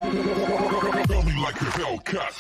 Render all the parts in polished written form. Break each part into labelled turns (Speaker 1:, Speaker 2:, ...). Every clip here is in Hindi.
Speaker 1: Tell me like a Hellcat.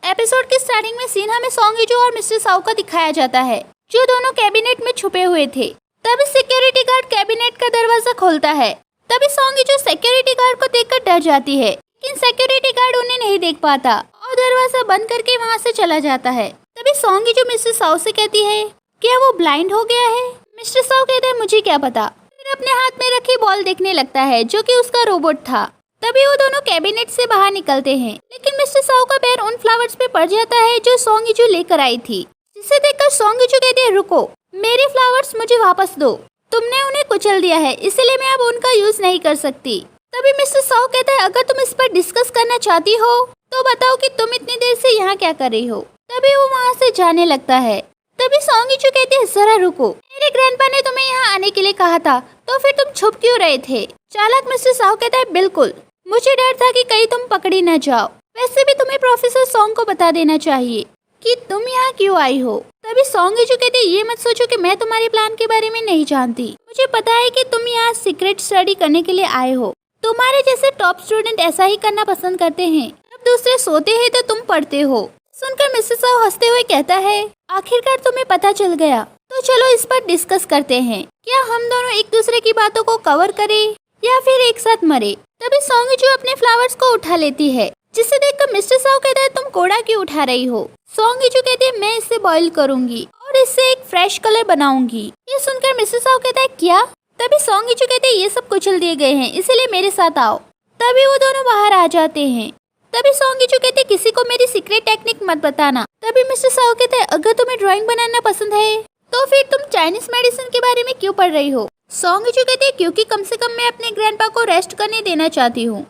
Speaker 2: Episode की स्टार्टिंग में सीन हमें सॉन्ग इजू और मिस्टर साउ का दिखाया जाता है, जो दोनों कैबिनेट में छुपे हुए थे। तभी सिक्योरिटी गार्ड कैबिनेट का दरवाजा खोलता है। तभी सॉन्ग इजू सिक्योरिटी गार्ड को देखकर डर जाती है, लेकिन सिक्योरिटी गार्ड उन्हें नहीं देख पाता और दरवाजा बंद करके वहाँ से चला जाता है। तभी सॉन्ग इजू मिस्टर साउ से कहती है, क्या वो ब्लाइंड हो गया है? मिस्टर साउ कहता है, मुझे क्या पता। फिर अपने हाथ में रखी बॉल देखने लगता है, जो कि उसका रोबोट था। तभी वो दोनों कैबिनेट से बाहर निकलते हैं, लेकिन मिस्टर साउ का पैर उन फ्लावर्स पे पड़ जाता है जो सॉन्ग इजू लेकर आई थी, जिसे देखकर सॉन्ग इजू कहती है, रुको, मेरे फ्लावर्स मुझे वापस दो। तुमने उन्हें कुचल दिया है, इसलिए मैं अब उनका यूज नहीं कर सकती। तभी मिस्टर साउ कहता है, अगर तुम इस पर डिस्कस करना चाहती हो तो बताओ कि तुम इतनी देर से यहाँ क्या कर रही हो। तभी वो वहाँ से जाने लगता है। तभी सॉन्ग इजू कहती है, जरा रुको, मेरे ग्रैंडपा ने तुम्हें यहाँ आने के लिए कहा था, तो फिर तुम छुप क्यों रहे थे? चालाक मिस्टर साउ कहता है, बिल्कुल, मुझे डर था कि कहीं तुम पकड़ी न जाओ। वैसे भी तुम्हें प्रोफेसर सॉन्ग को बता देना चाहिए कि तुम यहाँ क्यों आई हो। तभी सॉन्ग इजू कहते, ये मत सोचो कि मैं तुम्हारे प्लान के बारे में नहीं जानती। मुझे पता है कि तुम यहाँ सीक्रेट स्टडी करने के लिए आए हो। तुम्हारे जैसे टॉप स्टूडेंट ऐसा ही करना पसंद करते हैं। जब दूसरे सोते हैं तो तुम पढ़ते हो। सुनकर मिसेस साउ हंसते हुए कहता है, आखिरकार तुम्हें पता चल गया, तो चलो इस पर डिस्कस करते हैं। क्या हम दोनों एक दूसरे की बातों को कवर करें या फिर एक साथ मरे? तभी सॉन्ग इजू अपने फ्लावर्स को उठा लेती है, जिसे देखकर मिस्टर साउ कहता है, तुम कोड़ा क्यों उठा रही हो? सॉन्ग इजू कहती है, मैं इसे बॉईल करूंगी और इससे एक फ्रेश कलर बनाऊंगी। ये सुनकर मिस्टर साउ कहता है, क्या? तभी सॉन्ग इजू कहते हैं, ये सब कुचल दिए गए हैं, इसलिए मेरे साथ आओ। तभी वो दोनों बाहर आ जाते हैं। तभी सॉन्ग इजू कहते हैं, किसी को मेरी सीक्रेट टेक्निक मत बताना। तभी मिस्टर साउ कहता है, अगर तुम्हें ड्राइंग बनाना पसंद है तो फिर तुम चाइनीज मेडिसिन के बारे में क्यों पढ़ रही हो? सॉन्ग इजू कहते हैं, क्योंकि कम से कम मैं अपने ग्रैंडपा को रेस्ट करने देना चाहती हूँ।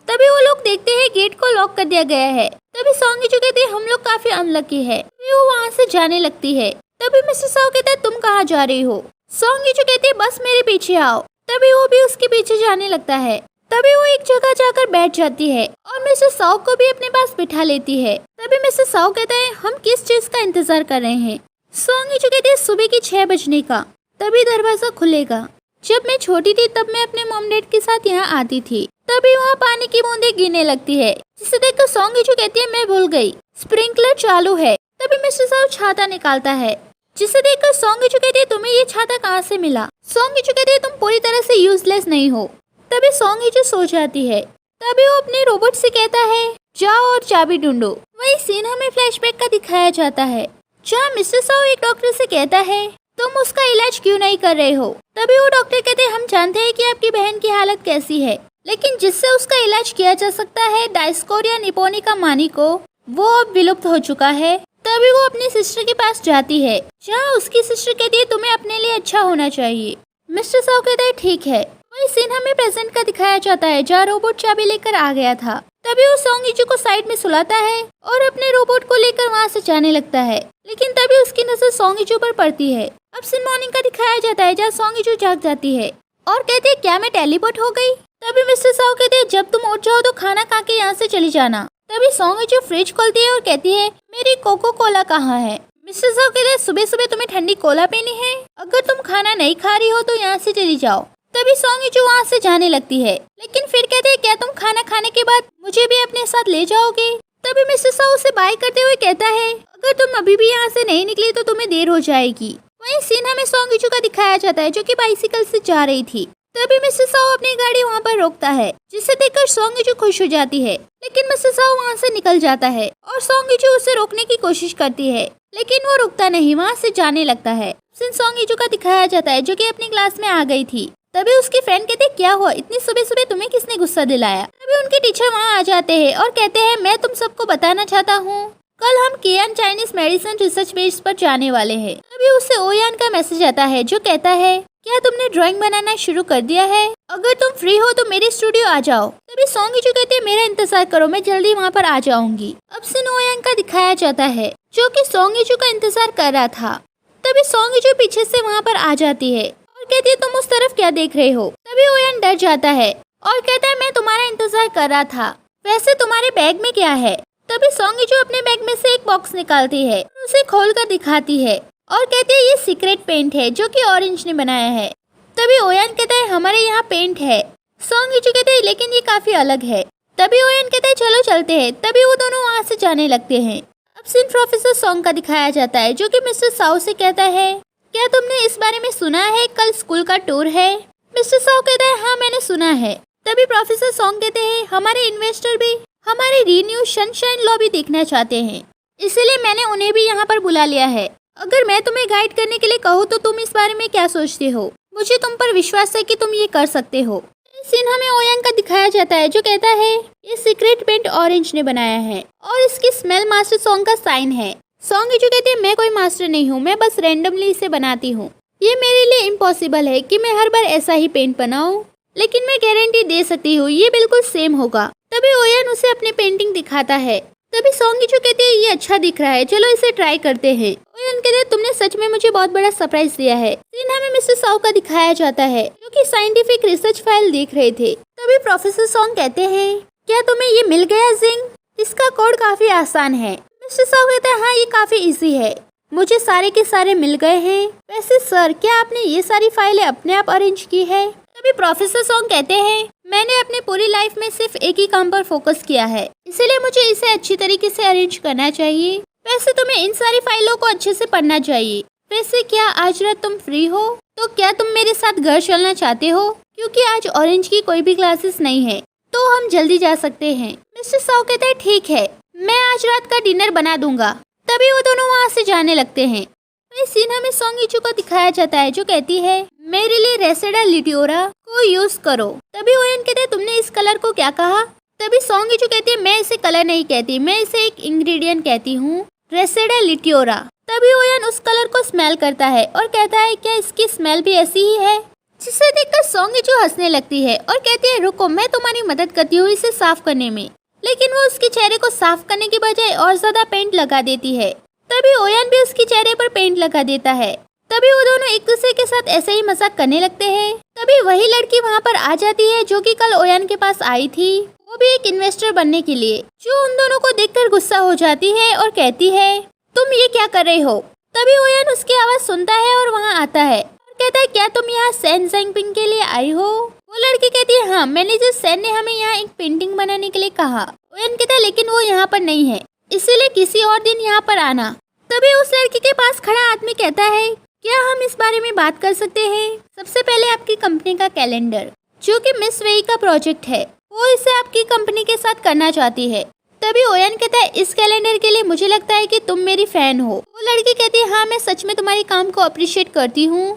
Speaker 2: तभी वो लोग देखते हैं गेट को लॉक कर दिया गया है। तभी सॉन्ग इजू कहते हैं, हम लोग काफी अनलकी है। वो वहाँ से जाने लगती है। तभी मिस्टर साउ कहता है, तुम कहाँ जा रही हो? सॉन्ग इजू कहते हैं, बस मेरे पीछे आओ। तभी वो भी उसके पीछे जाने लगता है। तभी वो एक जगह जाकर बैठ जाती है और मिस्टर साउ को भी अपने पास बिठा लेती है। तभी मिस्टर साउ कहता है, हम किस चीज का इंतजार कर रहे हैं? सॉन्ग इजू कहते हैं, सुबह के 6 बजने का। तभी दरवाजा खुलेगा। जब मैं छोटी थी तब मैं अपने मॉम डैड के साथ यहाँ आती थी। तभी वहाँ पानी की बूंदें गिरने लगती है, जिसे देखकर सॉन्ग इजू कहती है, मैं भूल गई, स्प्रिंकलर चालू है। तभी मिस्टर साउ छाता निकालता है, जिसे देखकर सॉन्ग इजू कहती है, तुम्हें ये छाता कहाँ से मिला? सॉन्ग इजू कहती है, तुम पूरी तरह से यूजलेस नहीं हो। तभी सॉन्ग इजू सो जाती है। तभी वो अपने रोबोट से कहता है, जाओ और चाबी ढूंढो। वही सीन हमें फ्लैशबैक का दिखाया जाता है, जहाँ मिस्टर साउ एक डॉक्टर से कहता है, तुम उसका इलाज क्यों नहीं कर रहे हो? तभी वो डॉक्टर कहते हैं, हम जानते हैं कि आपकी बहन की हालत कैसी है, लेकिन जिससे उसका इलाज किया जा सकता है, डायस्कोरिया निपोनिका मानिको, वो अब विलुप्त हो चुका है। तभी वो अपनी सिस्टर के पास जाती है, जहाँ उसकी सिस्टर कहती है, तुम्हें अपने लिए अच्छा होना चाहिए। मिस्टर साउ कहता है, ठीक है। वही सीन हमें प्रेजेंट का दिखाया जाता है, जहाँ रोबोट चाबी लेकर आ गया था। तभी वो सॉन्ग इजू को साइड में सुलाता है और अपने रोबोट को लेकर वहाँ से जाने लगता है, लेकिन तभी उसकी नजर सॉन्ग इजू पर पड़ती है। अब सीन मॉर्निंग का दिखाया जाता है, जहाँ सॉन्ग इजू जाग जाती है और कहते हैं, क्या मैं टेलीपोर्ट हो गई? तभी मिस्टर साउ कहते हैं, जब तुम उठ जाओ तो खाना खा के यहाँ से चली जाना। तभी सॉन्ग इजू फ्रिज खोलती है और कहती है, मेरी कोको कोला कहाँ है? मिस्टर साउ कहते हैं, सुबह सुबह तुम्हें ठंडी कोला पीनी है? अगर तुम खाना नहीं खा रही हो तो यहाँ से चली जाओ। तभी सॉन्ग इजू वहाँ से जाने लगती है, लेकिन फिर कहते हैं, क्या तुम खाना खाने के बाद मुझे भी अपने साथ ले जाओगे? तभी मिस्टर साउ उसे बाय करते हुए कहता है, अगर तुम अभी भी यहाँ से नहीं निकली तो तुम्हें देर हो जाएगी। वहीं सीन हमें सॉन्ग इजू का दिखाया जाता है, जो कि बाइसिकल से जा रही थी। तभी मिस्टर साउ अपनी गाड़ी वहाँ पर रोकता है, जिसे देखकर सॉन्ग इजू खुश हो जाती है, लेकिन मिस्टर साउ वहाँ से निकल जाता है और सॉन्ग इजू उसे रोकने की कोशिश करती है, लेकिन वो रुकता नहीं, वहाँ से जाने लगता है। सीन सॉन्ग इजू का दिखाया जाता है, जो कि अपनी क्लास में आ गई थी। तभी उसके फ्रेंड कहते, क्या हुआ, इतनी सुबह सुबह तुम्हें किसने गुस्सा दिलाया? तभी उनके टीचर वहाँ आ जाते हैं और कहते हैं, मैं तुम सबको बताना चाहता हूँ, कल हम KN Chinese medicine research base पर जाने वाले हैं। तभी उसे ओयान का मैसेज आता है, जो कहता है, क्या तुमने ड्राइंग बनाना शुरू कर दिया है? अगर तुम फ्री हो तो मेरे स्टूडियो आ जाओ। तभी सॉन्ग इजू कहते हैं, मेरा इंतजार करो, मैं जल्दी वहाँ पर आ जाऊंगी। अब सीन ओयान का दिखाया जाता है, जो कि सॉन्ग इजू का इंतजार कर रहा था। तभी सॉन्ग इजू पीछे से वहाँ पर आ जाती है और कहती है, तुम उस तरफ क्या देख रहे हो? तभी ओयान डर जाता है और कहता है, मैं तुम्हारा इंतजार कर रहा था, वैसे तुम्हारे बैग में क्या है? तभी सॉन्ग इजू अपने बैग में से एक बॉक्स निकालती है, उसे खोल कर दिखाती है। और कहती है ये सीक्रेट पेंट है जो कि ऑरेंज ने बनाया है। तभी ओयान कहता है हमारे यहाँ पेंट है। सॉन्ग इचू कहते हैं लेकिन ये काफी अलग है। तभी ओयान कहता है चलो चलते हैं। तभी वो दोनों वहाँ से जाने लगते हैं। अब सीन प्रोफेसर सॉन्ग का दिखाया जाता है जो कि मिस्टर साउ से कहता है क्या तुमने इस बारे में सुना है कल स्कूल का टूर है। मिस्टर साउ कहता है हाँ मैंने सुना है। तभी प्रोफेसर सॉन्ग कहते हैं हमारे इन्वेस्टर भी हमारे रीन्यू सनशाइन लॉ भी देखना चाहते हैं, इसीलिए मैंने उन्हें भी यहाँ पर बुला लिया है। अगर मैं तुम्हें गाइड करने के लिए कहूँ तो तुम इस बारे में क्या सोचते हो। मुझे तुम पर विश्वास है कि तुम ये कर सकते हो। सीन हमें ओयांग का दिखाया जाता है जो कहता है ये सीक्रेट पेंट ऑरेंज ने बनाया है और इसकी स्मेल मास्टर सॉन्ग का साइन है। सॉन्ग जो कहते हैं मैं कोई मास्टर नहीं हूँ, मैं बस रैंडमली इसे बनाती हूँ। ये मेरे लिए इम्पॉसिबल है कि मैं हर बार ऐसा ही पेंट बनाऊं, लेकिन मैं गारंटी दे सकती हूँ ये बिल्कुल सेम होगा। तभी ओयान उसे अपनी पेंटिंग दिखाता है। तभी सॉन्ग जो कहते हैं ये अच्छा दिख रहा है, चलो इसे ट्राई करते हैं। ओयान कहते हैं तुमने सच में मुझे बहुत बड़ा सरप्राइज दिया है। सीन हमें मिस्टर साउ का दिखाया जाता है जो कि साइंटिफिक रिसर्च फाइल देख रहे थे। तभी प्रोफेसर सॉन्ग कहते हैं क्या तुम्हें ये मिल गया जिंग, इसका कोड काफी आसान है। मिस्टर साउ कहता है हाँ ये काफी इजी है, मुझे सारे के सारे मिल गए हैं। वैसे सर क्या आपने ये सारी फाइलें अपने आप अरेंज की है। तभी प्रोफेसर सॉन्ग कहते हैं मैंने अपनी पूरी लाइफ में सिर्फ एक ही काम पर फोकस किया है, इसीलिए मुझे इसे अच्छी तरीके से अरेंज करना चाहिए। वैसे तुम्हें इन सारी फाइलों को अच्छे से पढ़ना चाहिए। वैसे क्या आज रात तुम फ्री हो, तो क्या तुम मेरे साथ घर चलना चाहते हो, क्योंकि आज ऑरेंज की कोई भी क्लासेस नहीं है तो हम जल्दी जा सकते हैं। मिस्टर साउ कहता है ठीक है, मैं आज रात का डिनर बना दूंगा। तभी वो दोनों वहाँ से जाने लगते हैं। इस सीन में सॉन्ग इचू को दिखाया जाता है जो कहती है मेरे लिए रेसेडा लिटियोरा को यूज करो। तभी ओयान कहते हैं तुमने इस कलर को क्या कहा। तभी सॉन्ग इचू कहती है मैं इसे कलर नहीं कहती, मैं इसे एक इंग्रेडिएंट कहती हूँ, रेसेडा लिटियोरा। तभी ओयान उस कलर को स्मेल करता है और कहता है क्या इसकी स्मेल भी ऐसी ही है, जिसे देखकर सॉन्ग इचू हंसने लगती है और कहती है रुको मैं तुम्हारी मदद करती हूँ इसे साफ करने में। लेकिन वो उसके चेहरे को साफ करने की बजाय और ज्यादा पेंट लगा देती है। तभी ओयान भी उसके चेहरे पर पेंट लगा देता है। तभी वो दोनों एक दूसरे के साथ ऐसे ही मजाक करने लगते हैं। तभी वही लड़की वहाँ पर आ जाती है जो कि कल ओयान के पास आई थी, वो भी एक इन्वेस्टर बनने के लिए, जो उन दोनों को देखकर गुस्सा हो जाती है और कहती है तुम ये क्या कर रहे हो। तभी ओयान उसकी आवाज सुनता है और वहाँ आता है और कहता है क्या तुम यहाँ सैन जिंगपिंग के लिए आई हो। वो लड़की कहती है हाँ, मैनेजर सैन ने हमें यहाँ एक पेंटिंग बनाने के लिए कहा। ओयान कहता है लेकिन वो यहाँ पर नहीं है, इसीलिए किसी और दिन यहाँ पर आना। तभी उस लड़की के पास खड़ा आदमी कहता है क्या हम इस बारे में बात कर सकते हैं। सबसे पहले आपकी कंपनी का कैलेंडर जो कि मिस वेई का प्रोजेक्ट है, वो इसे आपकी कंपनी के साथ करना चाहती है। तभी ओयान कहता है इस कैलेंडर के लिए मुझे लगता है कि तुम मेरी फैन हो। वो लड़की कहती है हाँ मैं सच में तुम्हारे काम को अप्रिशिएट करती हूँ।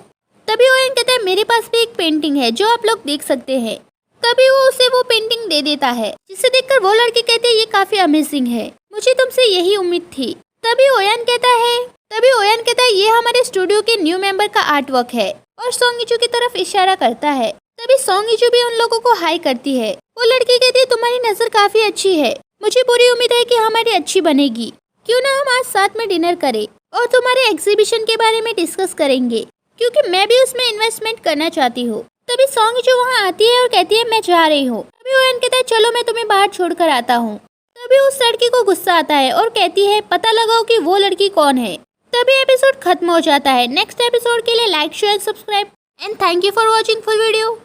Speaker 2: तभी ओयान कहता है मेरे पास भी एक पेंटिंग है जो आप लोग देख सकते हैं। तभी वो उसे वो पेंटिंग दे देता है, जिसे देखकर वो लड़की कहती है ये काफी अमेजिंग है, मुझे तुमसे यही उम्मीद थी। तभी ओयान कहता है ये हमारे स्टूडियो के न्यू मेंबर का आर्ट वर्क है और सॉन्ग इचू की तरफ इशारा करता है। तभी सॉन्ग इचू भी उन लोगों को हाई करती है। वो लड़की कहती है तुम्हारी नजर काफी अच्छी है, मुझे पूरी उम्मीद है कि हमारी अच्छी बनेगी। क्यों ना हम आज साथ में डिनर करें और तुम्हारे एग्जीबिशन के बारे में डिस्कस करेंगे, क्योंकि मैं भी उसमें इन्वेस्टमेंट करना चाहती हूँ। तभी सॉन्ग इचू वहाँ आती है और कहती है मैं जा रही हूँ। तभी ओयान कहता है चलो मैं तुम्हें बाहर छोड़कर आता हूँ। तभी उस लड़की को गुस्सा आता है और कहती है पता लगाओ कि वो लड़की कौन है। तभी एपिसोड खत्म हो जाता है। नेक्स्ट एपिसोड के लिए like share subscribe and thank you for watching full video.